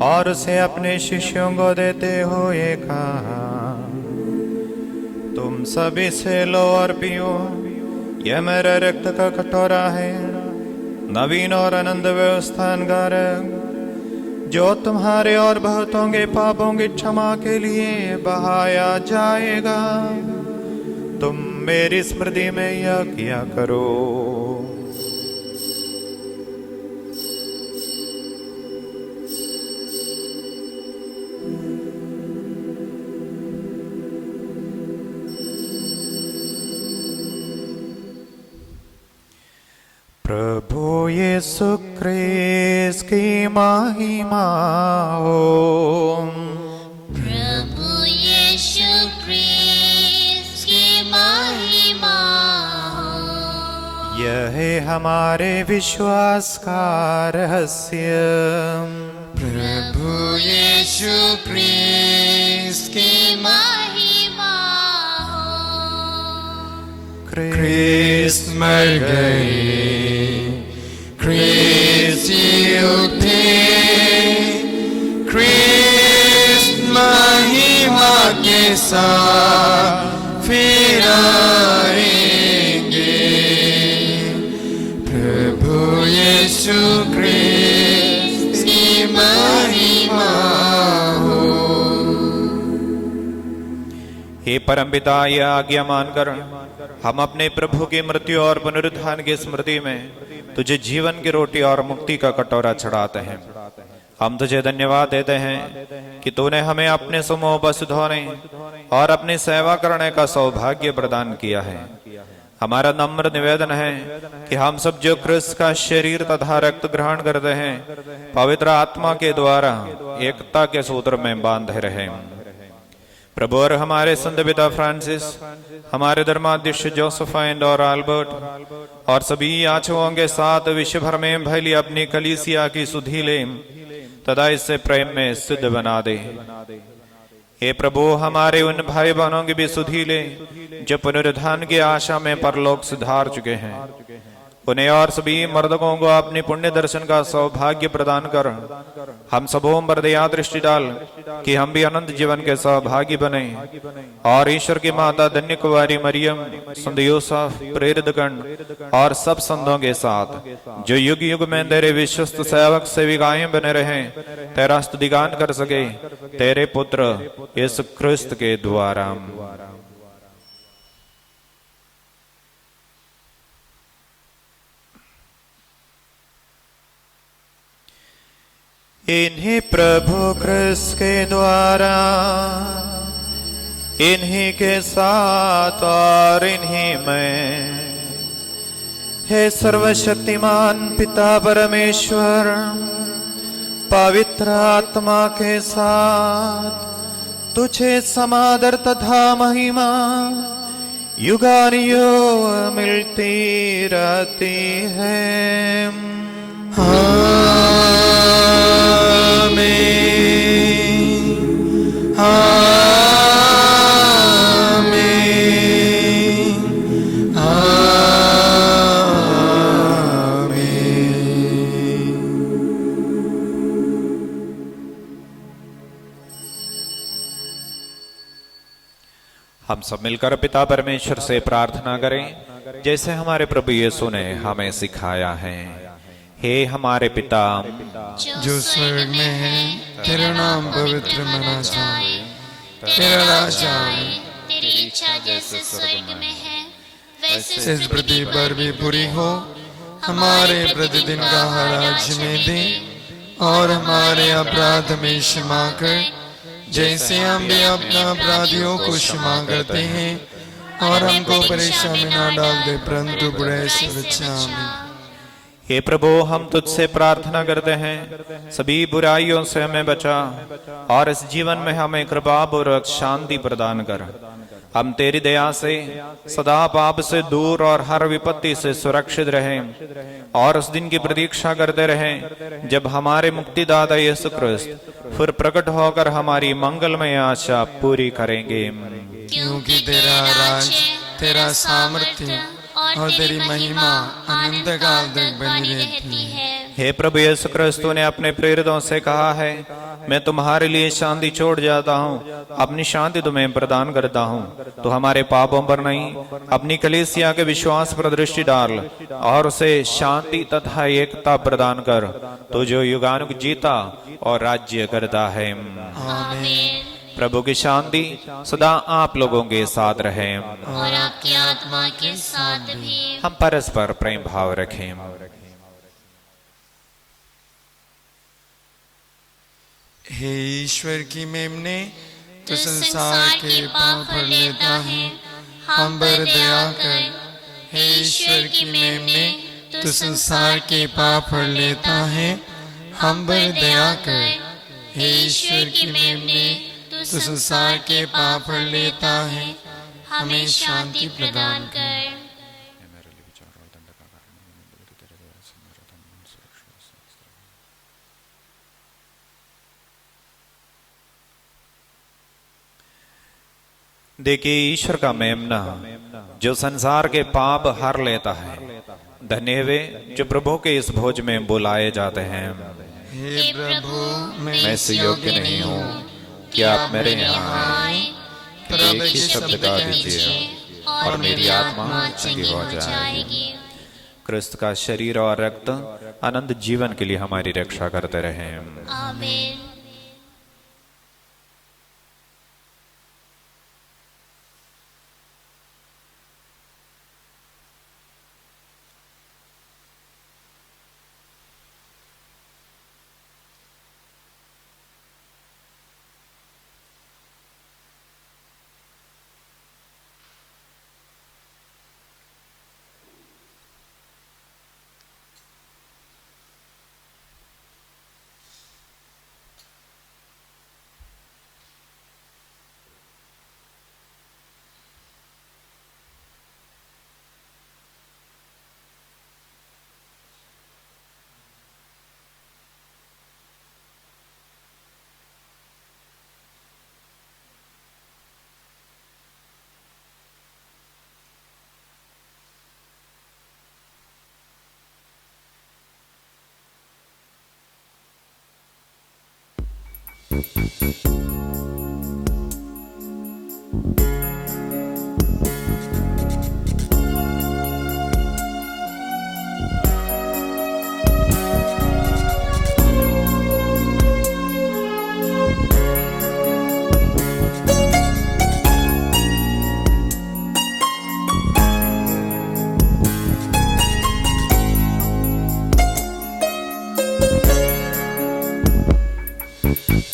Speaker 3: और उसे अपने शिष्यों को देते हुए कहा, तुम सभी से लो और पियो, यह मेरा रक्त का कटोरा है नवीन और आनंद व्यवस्थान कारक, जो तुम्हारे और बहुतों के पापों की क्षमा के लिए बहाया जाएगा, तुम मेरी स्मृति में यह किया करो। प्रभु यीशु क्रिस्त की महिमा हो।
Speaker 4: प्रभु यीशु क्रिस्त की महिमा हो।
Speaker 3: यह है हमारे विश्वास का रहस्य।
Speaker 1: प्रभु यीशु क्रिस्त की
Speaker 4: महिमा हो।
Speaker 1: क्रिस्त मर गए, क्रिस्त जी उठे, क्रिस्त महिमा के साथ फिर आएंगे। प्रभु यीशु क्रिस्त की महिमा हो।
Speaker 2: हे परमपिता, यह आज्ञा मानकर हम अपने प्रभु की मृत्यु और पुनरुत्थान की स्मृति में तुझे जीवन की रोटी और मुक्ति का कटोरा चढ़ाते हैं। हम तुझे धन्यवाद देते हैं कि तूने हमें अपने समूह उपस्थित होने और अपनी सेवा करने का सौभाग्य प्रदान किया है। हमारा नम्र निवेदन है कि हम सब जो क्रिस्त का शरीर तथा रक्त ग्रहण करते हैं, पवित्र आत्मा के द्वारा एकता के सूत्र में बांधे रहें। प्रभु और हमारे संत पिता फ्रांसिस, हमारे धर्माध्यक्ष जोसेफाइन और अल्बर्ट और सभी याचकों के साथ विश्व भर में फैली अपनी कलीसिया की सुधि ले तथा इससे प्रेम में सिद्ध बना दे। हे प्रभु, हमारे उन भाई बहनों की भी सुधि ले जो पुनरुत्थान की आशा में परलोक सिधार चुके हैं। उन्हें और सभी मर्दकों को अपनी पुण्य दर्शन का सौभाग्य प्रदान कर हम सबों पर दया दृष्टि डाल कि हम भी अनंत जीवन के सौभागी बने और ईश्वर की माता धन्य कुंवारी मरियम, संत यूसुफ, प्रेरित गण और सब संतों के साथ जो युग युग में तेरे विश्वस्त सेवक सेविकाएं बने रहें, तेरा स्तुतिगान कर सके तेरे पुत्र यीशु क्रिस्त के द्वारा।
Speaker 3: इन्हीं प्रभु क्रिस्त के द्वारा, इन्हीं के साथ और इन्हीं में, हे सर्वशक्तिमान पिता परमेश्वर, पवित्र आत्मा के साथ तुझे समादर तथा महिमा युगानुयुग मिलती रहती है।
Speaker 1: आमीन, आमीन, आमीन।
Speaker 2: हम सब मिलकर पिता परमेश्वर से प्रार्थना करें जैसे हमारे प्रभु यीशु ने हमें सिखाया है। हे हमारे पिता
Speaker 1: जो स्वर्ग में है, तेरा नाम पवित्र मना जाए, तेरा राज आए,
Speaker 4: तेरी इच्छा जैसे स्वर्ग में है वैसे
Speaker 1: इस पृथ्वी पर भी पूरी हो। हमारे प्रतिदिन का आहार आज हमें दे और हमारे अपराध में क्षमा कर, जैसे हम भी अपना अपराधियों को क्षमा करते हैं, और हमको परेशानी में न डाल दे परंतु बुराई से बचा हमें।
Speaker 2: हे प्रभु, हम तुझसे प्रार्थना करते हैं सभी बुराइयों से हमें बचा और इस जीवन में हमें कृपा पूर्वक शांति प्रदान कर। हम तेरी दया से सदा पाप से दूर और हर विपत्ति से सुरक्षित रहें और उस दिन की प्रतीक्षा करते रहें जब हमारे मुक्तिदाता यीशु क्रिस्त फिर प्रकट होकर हमारी मंगलमय आशा पूरी करेंगे।
Speaker 1: क्योंकि तेरा राज, तेरा सामर्थ्य और तेरी महिमा अनंत काल तक बनी रहती है।
Speaker 2: हे प्रभु यीशु क्रिस्त ने अपने प्रेरितों से कहा है, मैं तुम्हारे लिए शांति छोड़ जाता हूँ, अपनी शांति तुम्हें प्रदान करता हूँ। तो हमारे पापों पर नहीं, अपनी कलीसिया के विश्वास पर दृष्टि डाल और उसे शांति तथा एकता प्रदान कर, तो जो युगानुग जीता और राज्य करता है।
Speaker 4: आमीन।
Speaker 2: प्रभु की शांति सदा आप लोगों के साथ रहे
Speaker 4: और आपकी आत्मा के साथ भी।
Speaker 2: हम परस्पर प्रेम भाव रखें।
Speaker 1: हे ईश्वर की मेमने,
Speaker 4: तू संसार के पाप हर लेता है, हम पर दया कर। हे ईश्वर की मेमने,
Speaker 1: तू संसार के पाप हर लेता है, हम पर दया कर।
Speaker 4: हे ईश्वर की मेमने, तू संसार के पाप हर लेता है, हमें शांति प्रदान कर।
Speaker 2: देखिए ईश्वर का मेमना जो संसार के पाप हर लेता है। धन्य वे जो प्रभु के इस भोज में बुलाए जाते हैं।
Speaker 1: हे प्रभु,
Speaker 2: मैं इस योग्य नहीं हूँ कि आप मेरे यहाँ आए, पर एक ही शब्द गा दीजिए और मेरी आत्मा चंगी हो जाएगी। क्रिस्त का शरीर और रक्त अनंत जीवन के लिए हमारी रक्षा करते रहे।
Speaker 4: आमीन।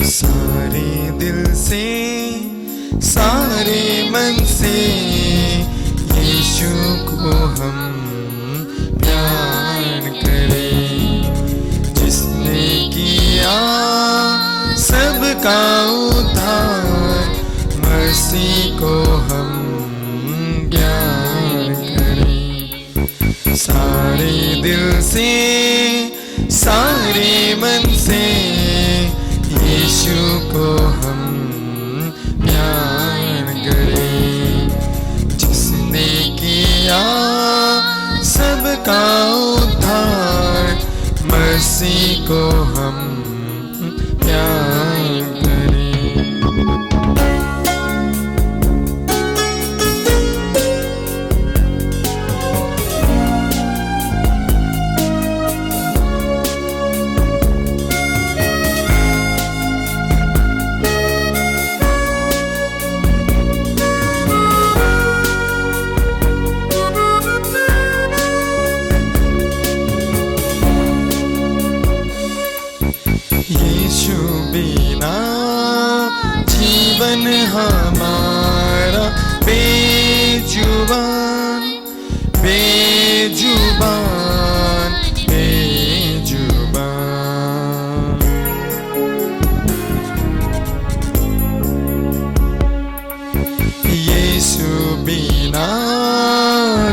Speaker 1: सारे दिल से, सारे मन से यीशु को हम प्यार करें। जिसने किया सबका उद्धार, मसीह को हम प्यार करें। सारे दिल से, सारे मन से यीशु को हम प्यार करें। जिसने किया सबका उद्धार, मसीह को हम प्यार करें। यीशु बिना जीवन हमारा बेजुबान, बेजुबान, बेजुबान। यीशु बिना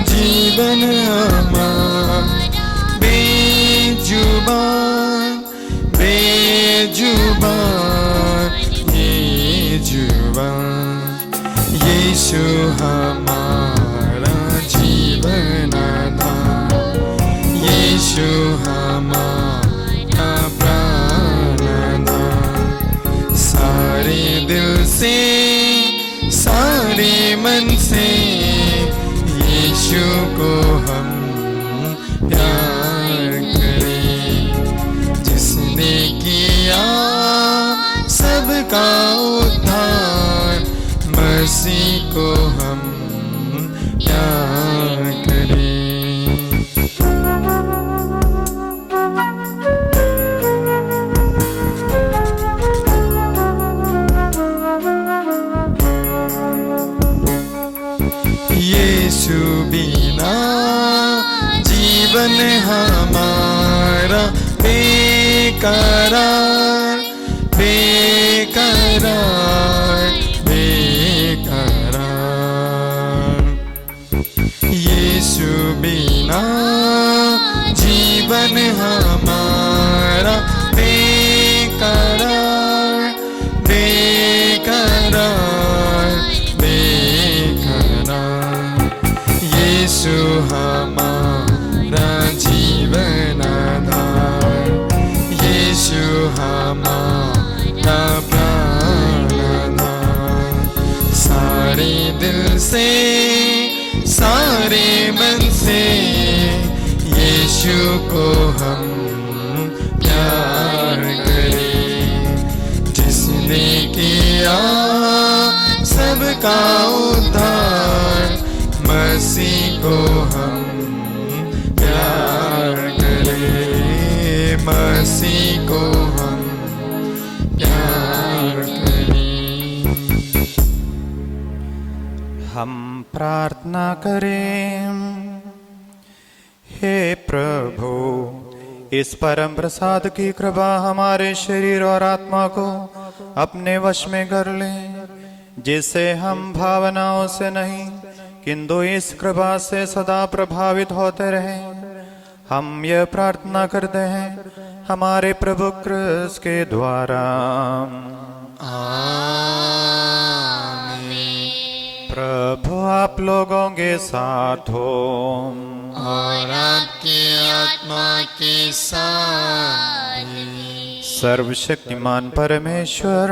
Speaker 1: जीवन हमारा बेजुबान, बेजुबान, बेजुबान। यीशु हमारा जीवन आधार, यीशु हमारा प्राण आधार। से सारे मन से यीशु को हम प्यार करें। जिसने किया सबका उद्धार, मसीह को हम प्यार करें। यीशु बिना जीवन हमारा बेकरार बेकरार बेकरार। यीशु बिना जीवन हमारा बेकरार बेकरार बेकरार। यीशु हमारा जीवन आधार, यीशु हमारा प्राण आधार। सारे दिल से सारे मन से यीशु को हम प्यार करें। जिसने किया सबका उद्धार, मसीह को हम प्यार करें। मसीह को हम प्यार करें।
Speaker 3: हम प्रार्थना करें। हे प्रभु, इस परम प्रसाद की कृपा हमारे शरीर और आत्मा को अपने वश में कर लें, जिससे हम भावनाओं से नहीं किंतु इस कृपा से सदा प्रभावित होते रहें। हम यह प्रार्थना करते हैं हमारे प्रभु क्रिस्त के द्वारा। प्रभु आप लोगों के साथ हो
Speaker 1: और आपकी आत्मा के साथ भी।
Speaker 3: सर्वशक्तिमान परमेश्वर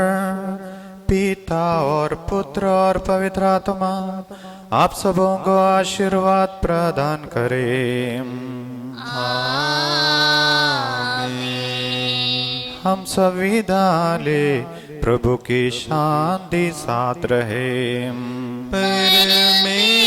Speaker 3: पिता और पुत्र और पवित्र आत्मा आप सबों को आशीर्वाद प्रदान करें। हम सब विदा ले, प्रभु की शांति साथ रहे।
Speaker 1: परमेश्वर